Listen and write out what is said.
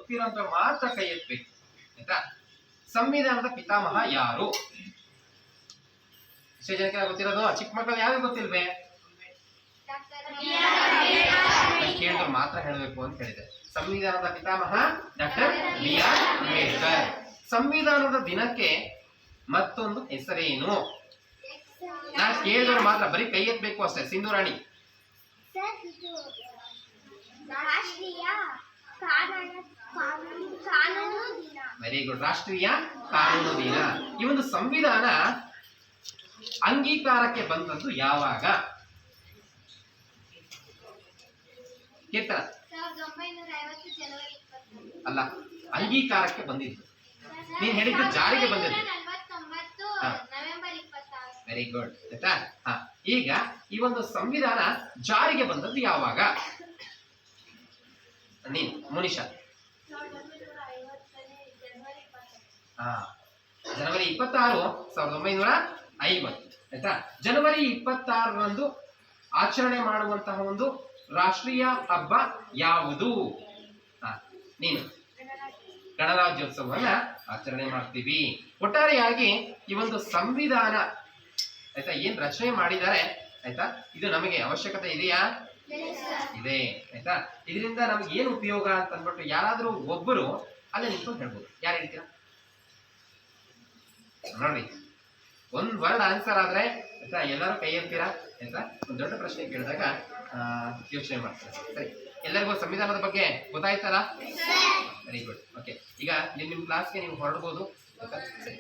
ಗೊತ್ತಿರೋಂಥ ಮಾತ್ರ ಕೈ ಎತ್ತಬೇಕು ಆಯ್ತಾ. ಸಂವಿಧಾನದ ಪಿತಾಮಹ ಯಾರು? ಎಷ್ಟೇ ಜನಕ್ಕೆ ಗೊತ್ತಿರೋದು? ಚಿಕ್ಕ ಮಕ್ಕಳು ಯಾರು ಗೊತ್ತಿಲ್ವೇ? ಕೇಳಿದ್ರು ಮಾತ್ರ ಹೇಳಬೇಕು ಅಂತ ಹೇಳಿದೆ. ಸಂವಿಧಾನದ ಪಿತಾಮಹ ಡಾಕ್ಟರ್ BR ಅಂಬೇಡ್ಕರ್. ಸಂವಿಧಾನದ ದಿನಕ್ಕೆ ಮತ್ತೊಂದು ಹೆಸರೇನು? ನಾನು ಕೇಳಿದವರು ಮಾತ್ರ ಬರೀ ಕೈ ಎತ್ತಬೇಕು ಅಷ್ಟೇ. ಸಿಂಧು ರಾಣಿ. Very good. ರಾಷ್ಟ್ರೀಯ ಕಾನೂನು ದಿನ. ಈ ಒಂದು ಸಂವಿಧಾನ ಅಂಗೀಕಾರಕ್ಕೆ ಬಂದದ್ದು ಯಾವಾಗ? ಕೀರ್ತನ ಅಲ್ಲ, ಅಂಗೀಕಾರಕ್ಕೆ ಬಂದಿದ್ದು. ನೀನ್ ಹೇಳಿದ್ದು ಜಾರಿಗೆ ಬಂದಿದ್ದು. ವೆರಿ ಗುಡ್ ಆಯ್ತಾ. ಈಗ ಈ ಒಂದು ಸಂವಿಧಾನ ಜಾರಿಗೆ ಬಂದದ್ದು ಯಾವಾಗ? ನೀನು ಮುನಿಷಾ. ಜನವರಿ 26, 1950 ಆಯ್ತಾ. ಜನವರಿ 26ರಂದು ಆಚರಣೆ ಮಾಡುವಂತಹ ಒಂದು ರಾಷ್ಟ್ರೀಯ ಹಬ್ಬ ಯಾವುದು? ನೀನು ಗಣರಾಜ್ಯೋತ್ಸವವನ್ನ ಆಚರಣೆ ಮಾಡ್ತೀವಿ. ಒಟ್ಟಾರೆಯಾಗಿ ಈ ಒಂದು ಸಂವಿಧಾನ ಆಯ್ತಾ ಏನ್ ರಚನೆ ಮಾಡಿದ್ದಾರೆ ಆಯ್ತಾ, ಇದು ನಮಗೆ ಅವಶ್ಯಕತೆ ಇದೆಯಾ? ಇದೆ ಆಯ್ತಾ. ಇದರಿಂದ ನಮ್ಗೆ ಏನು ಉಪಯೋಗ ಅಂತ ಅಂದ್ಬಿಟ್ಟು ಯಾರಾದ್ರೂ ಒಬ್ಬರು ಅಲ್ಲೇ ನಿಂತ್ಕೊಂಡು ಹೇಳ್ಬೋದು. ಯಾರು ಹೇಳ್ತೀರಾ ನೋಡಿ? ಒಂದ್ ವರ್ಡ್ ಆನ್ಸರ್ ಆದ್ರೆ ಆಯ್ತಾ ಎಲ್ಲರೂ ಕೈ ಎತ್ತೀರಾ ಆಯ್ತಾ. ಒಂದ್ ದೊಡ್ಡ ಪ್ರಶ್ನೆ ಕೇಳಿದಾಗ ಯೋಚನೆ ಮಾಡ್ತಾರೆ. ಸರಿ, ಎಲ್ಲರಿಗೂ ಸಂವಿಧಾನದ ಬಗ್ಗೆ ಗೊತ್ತಾಯ್ತಲ್ಲ? Very good. ಓಕೆ, ಈಗ ನಿಮ್ ಕ್ಲಾಸ್ಗೆ ನೀವು ಹೊರಡ್ಬೋದು ಆಯ್ತಾ. ಸರಿ.